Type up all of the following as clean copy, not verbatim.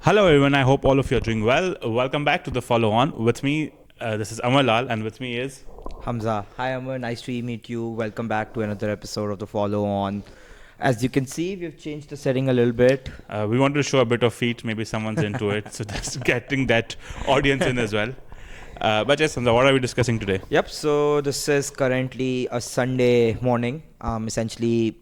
Hello everyone, I hope all of you are doing well. Welcome back to the follow on. With me, this is Amar Lal, and with me is. Hamza. Hi, Amar. Nice to meet you. Welcome back to another episode of the Follow On. As you can see, we've changed the setting a little bit. We want to show a bit of feet, maybe someone's into it, so that's getting that audience in as well. But yes, Hamza, what are we discussing today? Yep. So this is currently a Sunday morning. Essentially,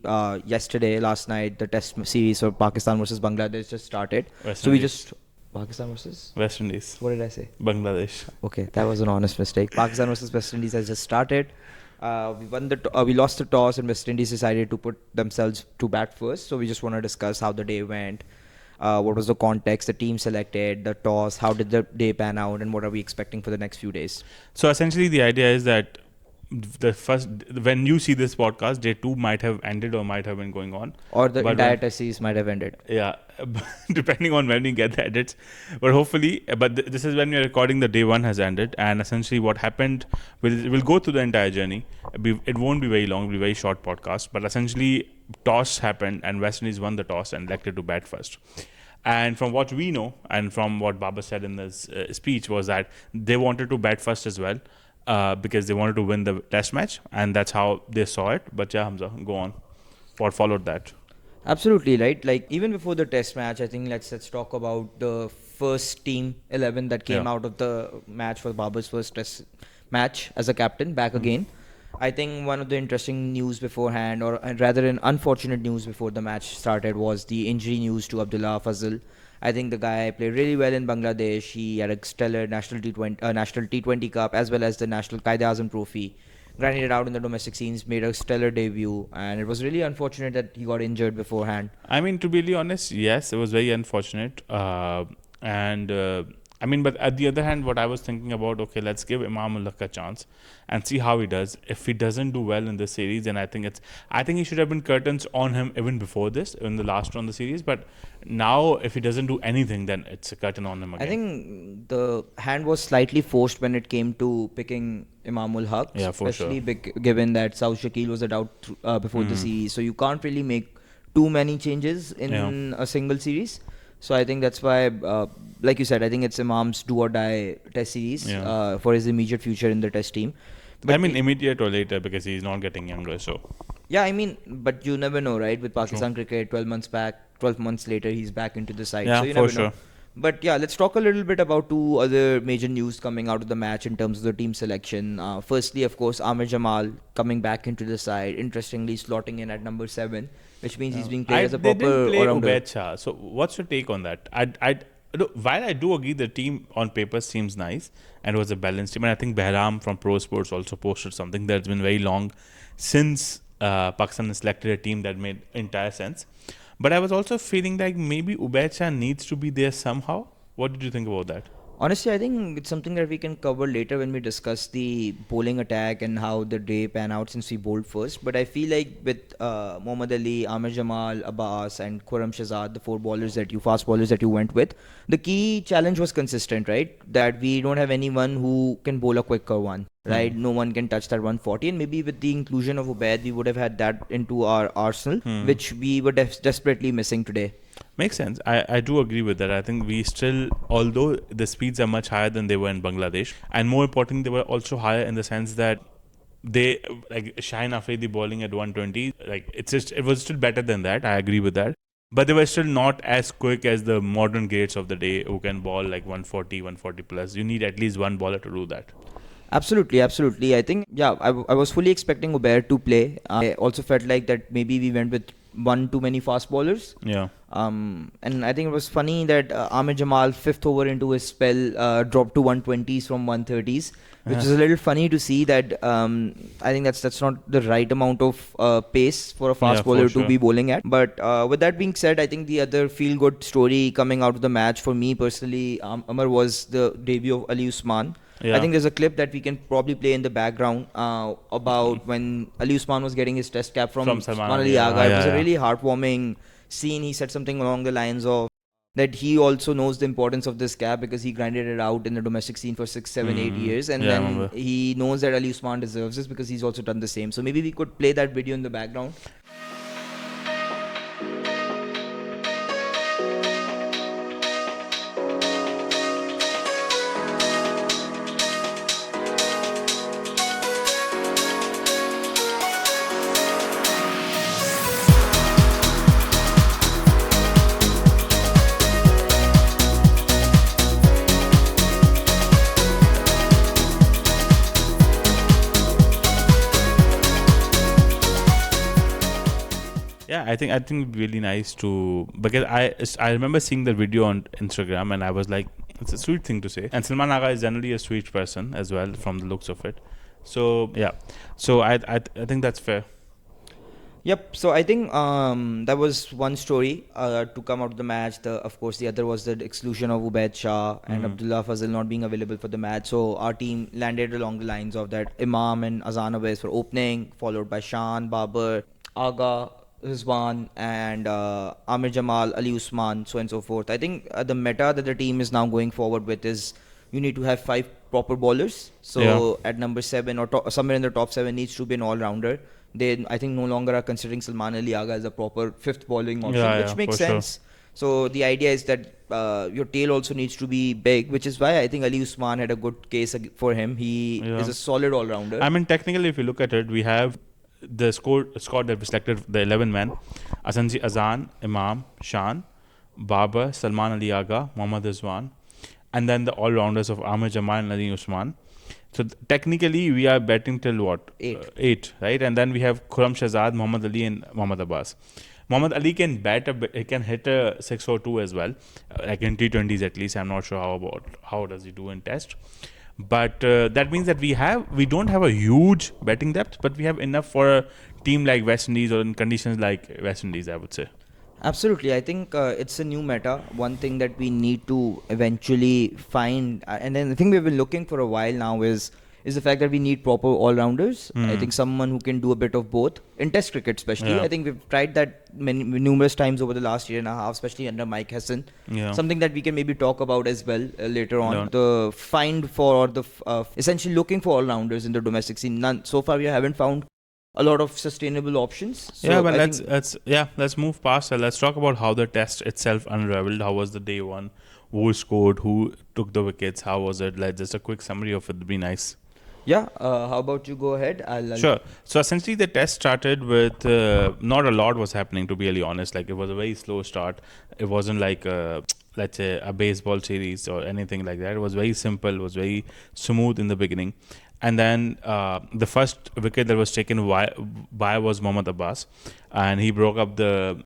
yesterday, last night, the Test series for Pakistan versus Bangladesh just started. West So we Indies. just Pakistan versus. West Indies. What did I say? Bangladesh. Okay, that was an honest mistake. Pakistan versus West Indies has just started. We lost the toss, and West Indies decided to put themselves to bat first. So we just want to discuss how the day went. What was the context, the team selected, the toss, how did the day pan out, and what are we expecting for the next few days? So essentially, the idea is that when you see this podcast, day 2 might have ended or might have been going on. Or the But entire when- test series might have ended. Yeah, depending on when we get the edits. But hopefully, this is when we are recording, the day 1 has ended. And essentially what happened, we'll go through the entire journey. It won't be very long, it'll be a very short podcast. But essentially, toss happened and West Indies won the toss and elected to bat first. And from what we know, and from what Babar said in his speech, was that they wanted to bat first as well. Because they wanted to win the test match, and that's how they saw it. But yeah, Hamza, go on. What followed that? Absolutely right. Like even before the test match, I think let's talk about the first team 11 that came Yeah. out of the match for Babar's first test match as a captain back again. I think one of the interesting news beforehand, or rather an unfortunate news before the match started, was the injury news to Abdullah Fazal. I think the guy played really well in Bangladesh. He had a stellar national T20 Cup as well as the National Ubaid Azam Trophy. Grinded it out in the domestic scenes, made a stellar debut, and it was really unfortunate that he got injured beforehand. I mean, to be really honest, yes, it was very unfortunate. But at the other hand, what I was thinking about, okay, let's give Imam Ullah a chance and see how he does. If he doesn't do well in this series, then I think he should have been curtains on him even before this, in the last round of the series. But now, if he doesn't do anything, then it's a curtain on him again. I think the hand was slightly forced when it came to picking Imamul Haq, Yeah, for especially sure. given that South Shakil was a doubt before the series. So you can't really make too many changes in a single series. So I think that's why, like you said, I think it's Imam's do or die test series for his immediate future in the test team. I mean, immediate or later, because he's not getting younger. So Yeah, I mean, but you never know, right? With Pakistan cricket, 12 months later, he's back into the side. Yeah, So you for never sure. know. But yeah, let's talk a little bit about two other major news coming out of the match in terms of the team selection. Firstly, of course, Amir Jamal coming back into the side, interestingly slotting in at number 7, which means he's being played as a they proper didn't play all-rounder. Ubaid Shah. So what's your take on that? While I do agree the team on paper seems nice and was a balanced team, and I think Behram from Pro Sports also posted something that's been very long since Pakistan has selected a team that made entire sense. But I was also feeling like maybe Ubaid Shah needs to be there somehow. What did you think about that? Honestly, I think it's something that we can cover later when we discuss the bowling attack and how the day pan out since we bowled first. But I feel like with Mohammad Ali, Amir Jamal, Abbas, and Khurram Shahzad, the fast bowlers that you went with, the key challenge was consistent, right? That we don't have anyone who can bowl a quicker one, right? No one can touch that 140. And maybe with the inclusion of Ubaid, we would have had that into our arsenal, which we were desperately missing today. Makes sense. I do agree with that. I think we still, although the speeds are much higher than they were in Bangladesh, and more importantly, they were also higher in the sense that they, like Shaheen Afridi bowling at 120, like it was still better than that. I agree with that. But they were still not as quick as the modern greats of the day who can bowl like 140, 140 plus. You need at least one bowler to do that. Absolutely, absolutely. I think, I was fully expecting Ubaid to play. I also felt like that maybe we went with one too many fast bowlers. Yeah. And I think it was funny that Amir Jamal, 5th over into his spell, dropped to 120s from 130s, which is a little funny to see that I think that's not the right amount of pace for a fast bowler to be bowling at. But with that being said, I think the other feel-good story coming out of the match for me personally, Amar, was the debut of Ali Usman. Yeah. I think there's a clip that we can probably play in the background about when Ali Usman was getting his test cap from Salman Ali Agha. It was a really heartwarming scene. He said something along the lines of that he also knows the importance of this cap because he grinded it out in the domestic scene for 6, 7, 8 years, and then he knows that Ali Usman deserves this because he's also done the same. So maybe we could play that video in the background. Yeah, I think it'd be really nice to, because I remember seeing the video on Instagram and I was like, it's a sweet thing to say. And Salman Agha is generally a sweet person as well from the looks of it. So yeah, so I think that's fair. Yep. So I think that was one story to come out of the match. Of course, the other was the exclusion of Ubaid Shah and Abdullah Fazil not being available for the match. So our team landed along the lines of that Imam and Azan Awais for opening, followed by Shan, Babar, Aga, Rizwan, and Amir Jamal, Ali Usman, so on and so forth. I think the meta that the team is now going forward with is you need to have 5 proper bowlers. So Yeah. at number 7 or somewhere in the top 7 needs to be an all-rounder. They, I think, no longer are considering Salman Ali Agha as a proper 5th bowling option, Yeah, which yeah, makes for sure. sense. So the idea is that your tail also needs to be big, which is why I think Ali Usman had a good case for him. He Yeah. is a solid all-rounder. I mean, technically, if you look at it, we have the squad that we selected, the 11 men: Asanji Azan, Imam, Shan, Babar, Salman Ali Agha, Mohammad Rizwan, and then the all rounders of Amir Jamal and Ali Usman. So technically, we are betting till what? 8. 8, right? And then we have Khurram Shahzad, Mohammad Ali, and Mohammad Abbas. Mohammad Ali can bat a bit, he can hit a 6 or 2 as well, like in T20s at least. I'm not sure how does he do in Test. But that means that we don't have a huge betting depth, but we have enough for a team like West Indies or in conditions like West Indies, I would say. Absolutely. I think it's a new meta. One thing that we need to eventually find, and then I think we've been looking for a while now, is the fact that we need proper all-rounders. I think someone who can do a bit of both in Test cricket, especially. Yeah. I think we've tried that numerous times over the last year and a half, especially under Mike Hassan. Yeah. Something that we can maybe talk about as well later on. Yeah. The find for, or the essentially looking for all-rounders in the domestic scene. None so far. We haven't found a lot of sustainable options. So Yeah, but I let's move past that. Let's talk about how the Test itself unraveled. How was the day one? Who scored? Who took the wickets? How was it? Like just a quick summary of it would be nice. Yeah, how about you go ahead? I'll Sure. So essentially, the Test started with not a lot was happening. To be really honest, like it was a very slow start. It wasn't like let's say a baseball series or anything like that. It was very simple. It was very smooth in the beginning. And then the first wicket that was taken by was Mohammad Abbas, and he broke up the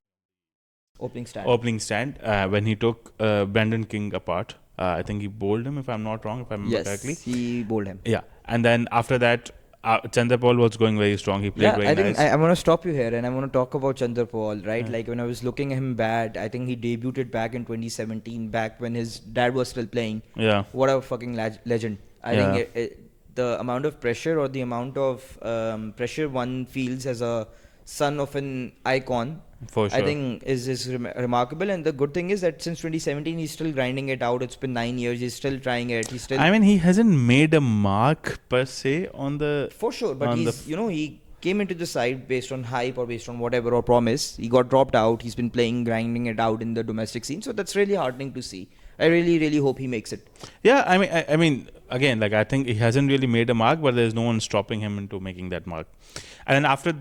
opening stand when he took Brandon King apart. I think he bowled him, if I'm not wrong, if I remember correctly. Yes, he bowled him. Yeah, and then after that, Chandrapal was going very strong. He played very I think nice. I want to stop you here and I want to talk about Chandrapal, right? Like when I was looking at him bat, I think he debuted back in 2017, back when his dad was still playing. Yeah. What a fucking legend. I Yeah. think the amount of pressure or the amount of pressure one feels as a son of an icon, For sure. I think is remarkable. And the good thing is that since 2017 he's still grinding it out. It's been 9 years. He's still trying it. He's still I mean, he hasn't made a mark per se on the. for sure, but on he's the he came into the side based on hype or based on whatever or promise. He got dropped out. He's been playing, grinding it out in the domestic scene. So that's really heartening to see. I really, really hope he makes it. Yeah, I mean, again, like I think he hasn't really made a mark, but there's no one stopping him into making that mark. And then after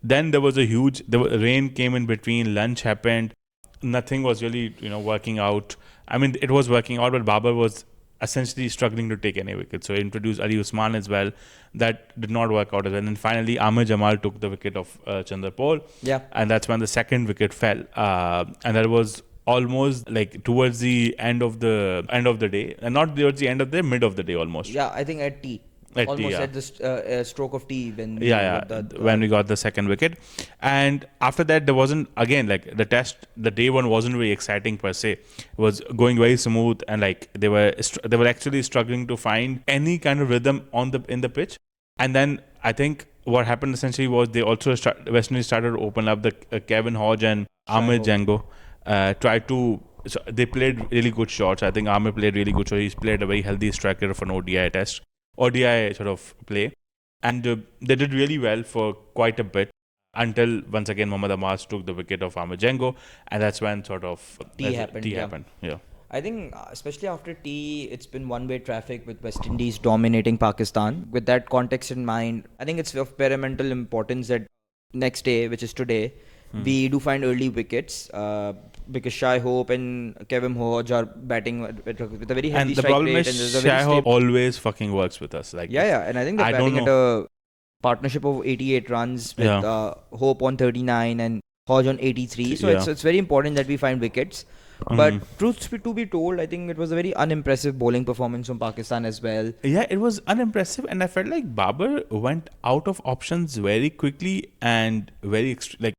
then there was rain came in between. Lunch happened. Nothing was really working out. I mean, it was working out, but Babar was essentially struggling to take any wicket. So he introduced Ali Usman as well. That did not work out as well. And then finally, Amir Jamal took the wicket of Chandrapal. Yeah. And that's when the second wicket fell. And that was almost like towards the end of the day, and not towards the end of the mid of the day almost. Yeah, I think at tea. At tea, Almost yeah. at the stroke of tea when we Yeah, got when we got the second wicket. And after that, there wasn't, again, like the day one wasn't very exciting per se. It was going very smooth, and like they were actually struggling to find any kind of rhythm in the pitch. And then I think what happened essentially was they also West Indies started to open up the Kevin Hodge and Amir Django tried to. So they played really good shots. I think Amir played really good shots. He's played a very healthy striker of an ODI sort of play, and they did really well for quite a bit until once again Mohammad Abbas took the wicket of Amir Django, and that's when sort of tea happened. Yeah. I think especially after tea, it's been one-way traffic with West Indies dominating Pakistan. With that context in mind, I think it's of paramount importance that next day, which is today, we do find early wickets because Shai Hope and Kevin Hodge are batting with a very healthy And the strike problem rate. is And there's a very Shai Hope always fucking works with us. Like and I think they're I don't batting at a partnership of 88 runs with Hope on 39 and Hodge on 83. So Yeah. it's very important that we find wickets. But truth to be told, I think it was a very unimpressive bowling performance from Pakistan as well. Yeah, it was unimpressive, and I felt like Babar went out of options very quickly and like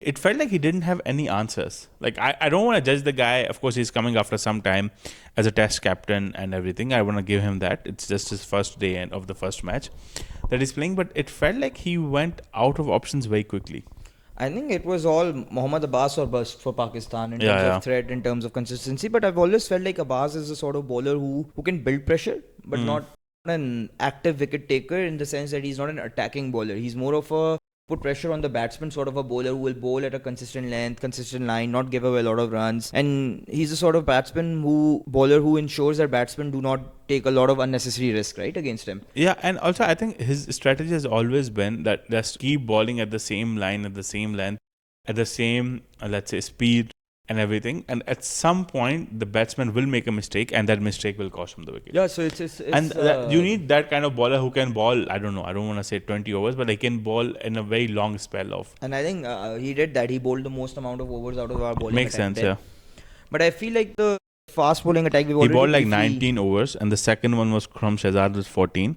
it felt like he didn't have any answers. Like I don't want to judge the guy. Of course, he's coming after some time as a test captain and everything. I want to give him that. It's just his first day and of the first match that he's playing, but it felt like he went out of options very quickly. I think it was all Mohammad Abbas or bust for Pakistan in terms Yeah. of threat, in terms of consistency. But I've always felt like Abbas is a sort of bowler who can build pressure, but not an active wicket taker in the sense that he's not an attacking bowler. He's more of a put pressure on the batsman sort of a bowler who will bowl at a consistent length, consistent line, not give away a lot of runs. And he's a sort of bowler who ensures that batsmen do not take a lot of unnecessary risk, right, against him. Yeah, and also I think his strategy has always been that just keep bowling at the same line, at the same length, at the same, let's say, speed and everything. And at some point, the batsman will make a mistake, and that mistake will cost him the wicket. Yeah, so it's And you need that kind of bowler who can bowl, I don't know, I don't want to say 20 overs, but they can bowl in a very long spell of. And I think he did that. He bowled the most amount of overs out of our bowling Makes attack sense, there. yeah. But I feel like the fast bowling attack, He bowled like 19 overs, and the second one was from Shahzad with 14,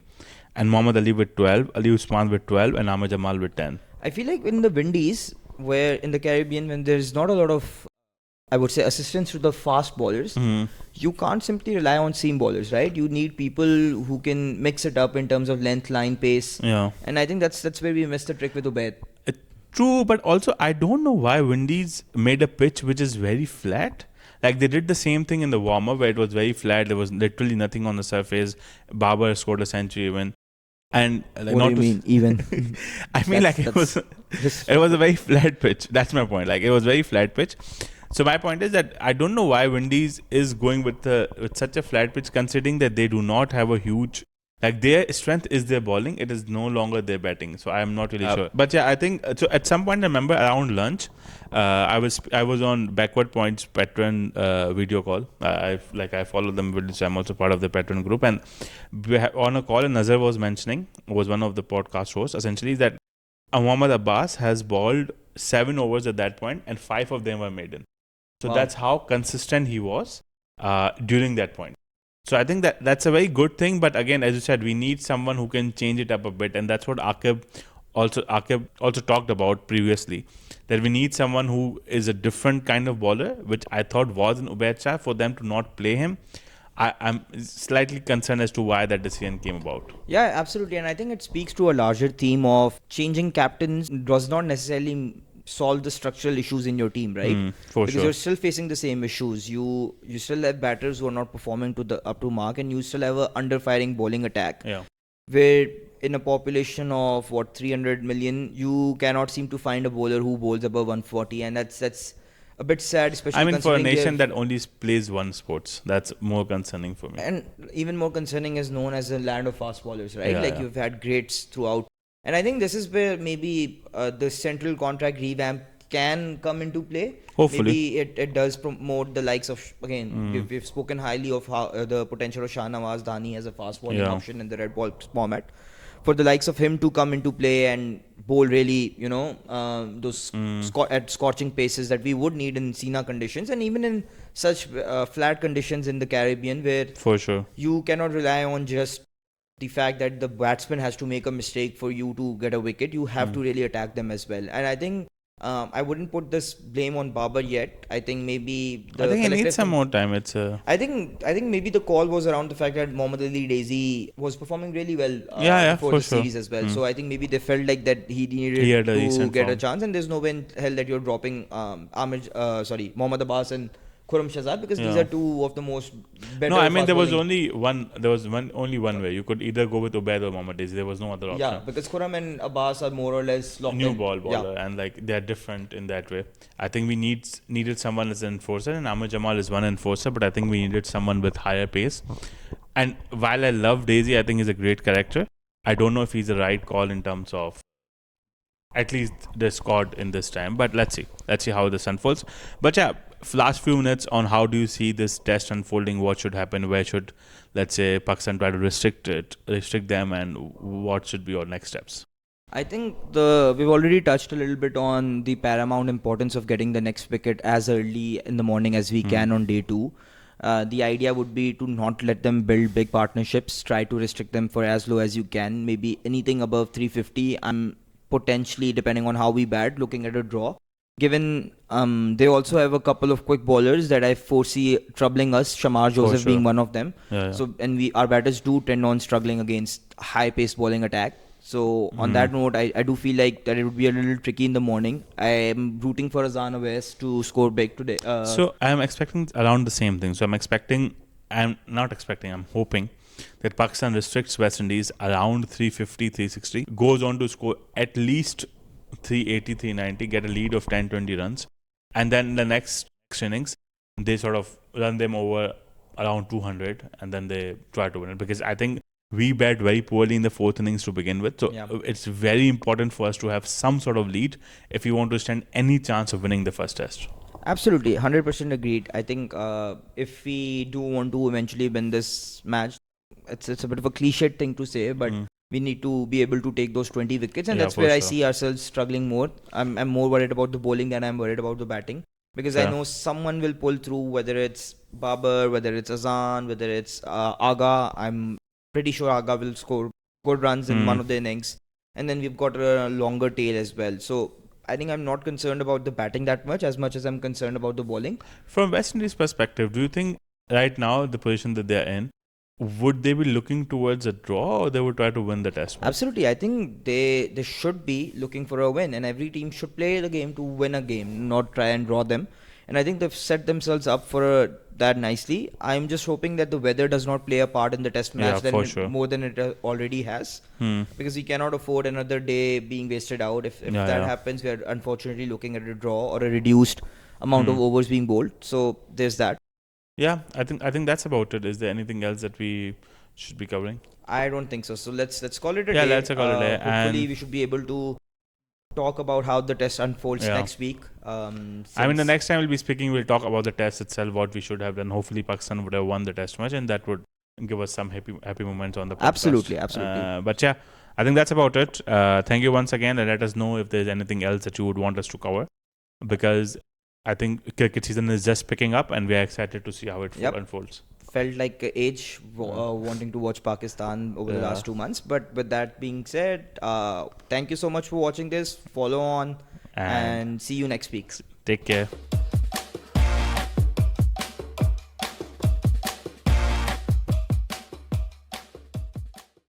and Mohammad Ali with 12, Ali Usman with 12, and Ahmed Jamal with 10. I feel like in the Windies, where in the Caribbean, when there's not a lot of, I would say, assistance to the fast bowlers, you can't simply rely on seam bowlers, right? You need people who can mix it up in terms of length, line, pace. Yeah. And I think that's where we missed the trick with Ubaid. True, but also I don't know why Windies made a pitch which is very flat. Like they did the same thing in the warm-up where it was very flat. There was literally nothing on the surface. Babar scored a century even. And like, What do you mean, even? I mean, like it was a very flat pitch. That's my point. Like it was very flat pitch. So my point is that I don't know why Windies is going with such a flat pitch, considering that they do not have a huge, like their strength is their bowling. It is no longer their batting. So I am not really sure. But yeah, I think so. At some point, I remember around lunch, I was on Backward Point's patron video call. I follow them, so I'm also part of the patron group. And on a call, and Nazar was one of the podcast hosts, essentially that Mohammad Abbas has bowled 7 overs at that point, and 5 of them were maiden. So that's how consistent he was during that point. So I think that's a very good thing. But again, as you said, we need someone who can change it up a bit, and that's what Aqib also talked about previously. That we need someone who is a different kind of bowler, which I thought was in Ubaid Shah. For them to not play him, I'm slightly concerned as to why that decision came about. Yeah, absolutely. And I think it speaks to a larger theme of changing captains does not necessarily solve the structural issues in your team, right? Because you're still facing the same issues. You still have batters who are not performing up to mark, and you still have a under-firing bowling attack. Yeah. Where in a population of 300 million, you cannot seem to find a bowler who bowls above 140, and that's a bit sad, especially. I mean, for a nation that only plays one sports, that's more concerning for me. And even more concerning is known as the land of fast bowlers, right? You've had greats throughout. And I think this is where maybe the central contract revamp can come into play. Hopefully. Maybe it does promote the likes of, again, we've spoken highly of how the potential of Shah Nawaz Dhani as a fast bowling option in the red ball format. For the likes of him to come into play and bowl really, those at scorching paces that we would need in Sina conditions, and even in such flat conditions in the Caribbean, where for sure you cannot rely on just the fact that the batsman has to make a mistake for you to get a wicket. You have to really attack them as well. And I think I wouldn't put this blame on Babar yet. I think maybe he needs some more time. I think maybe the call was around the fact that Mohammad Ali Daisy was performing really well before the series as well. So I think maybe they felt like that he needed to get a chance, and there's no way in hell that you're dropping Mohammad Abbas and Khurram Shahzad, because these are two of the most better. No, I mean there was only one way. You could either go with Ubaid or Mohammad Daisy. There was no other option. Yeah, because Khurram and Abbas are more or less locked new in. bowler, and like they're different in that way. I think we needed someone as an enforcer, and Ahmed Jamal is one enforcer, but I think we needed someone with higher pace. And while I love Daisy, I think he's a great character. I don't know if he's the right call in terms of at least the squad in this time, but let's see how this unfolds. But yeah, last few minutes on how do you see this test unfolding? What should happen? Where should, let's say, Pakistan try to restrict them, and what should be your next steps? I think we've already touched a little bit on the paramount importance of getting the next wicket as early in the morning as we can on day 2. The idea would be to not let them build big partnerships, try to restrict them for as low as you can, maybe anything above 350. I'm potentially, depending on how we bat, looking at a draw. Given they also have a couple of quick bowlers that I foresee troubling us, Shamar Joseph being sure. one of them. Yeah. So, and our batters do tend on struggling against high-paced bowling attack. So on that note, I do feel like that it would be a little tricky in the morning. I am rooting for Azan West to score big today. So I'm expecting around the same thing. So I'm hoping that Pakistan restricts West Indies around 350, 360, goes on to score at least 380, 390, get a lead of 10, 20 runs. And then the next innings, they sort of run them over around 200 and then they try to win it. Because I think we bat very poorly in the fourth innings to begin with. So it's very important for us to have some sort of lead if we want to stand any chance of winning the first test. Absolutely, 100% agreed. I think if we do want to eventually win this match, it's a bit of a cliched thing to say, but we need to be able to take those 20 wickets, and that's where I see ourselves struggling more. I'm more worried about the bowling than I'm worried about the batting, because I know someone will pull through, whether it's Babar, whether it's Azan, whether it's Aga. I'm pretty sure Aga will score good runs in one of the innings, and then we've got a longer tail as well. So I think I'm not concerned about the batting that much as I'm concerned about the bowling. From West Indies' perspective, do you think right now, the position that they're in, would they be looking towards a draw or they would try to win the test match? Absolutely. I think they should be looking for a win, and every team should play the game to win a game, not try and draw them. And I think they've set themselves up for that nicely. I'm just hoping that the weather does not play a part in the test match more than it already has, because we cannot afford another day being wasted out. If that happens, we are unfortunately looking at a draw or a reduced amount of overs being bowled. So there's that. Yeah, I think that's about it. Is there anything else that we should be covering? I don't think so. So let's call it a day. Yeah, let's call it a day. Hopefully, we should be able to talk about how the test unfolds next week. I mean, the next time we'll be speaking, we'll talk about the test itself, what we should have done. Hopefully, Pakistan would have won the test match, and that would give us some happy moments on the podcast. Absolutely. But yeah, I think that's about it. Thank you once again, and let us know if there's anything else that you would want us to cover, because I think cricket season is just picking up, and we are excited to see how it unfolds. Felt like age wanting to watch Pakistan over the last 2 months. But with that being said, thank you so much for watching this. Follow on and see you next week. Take care.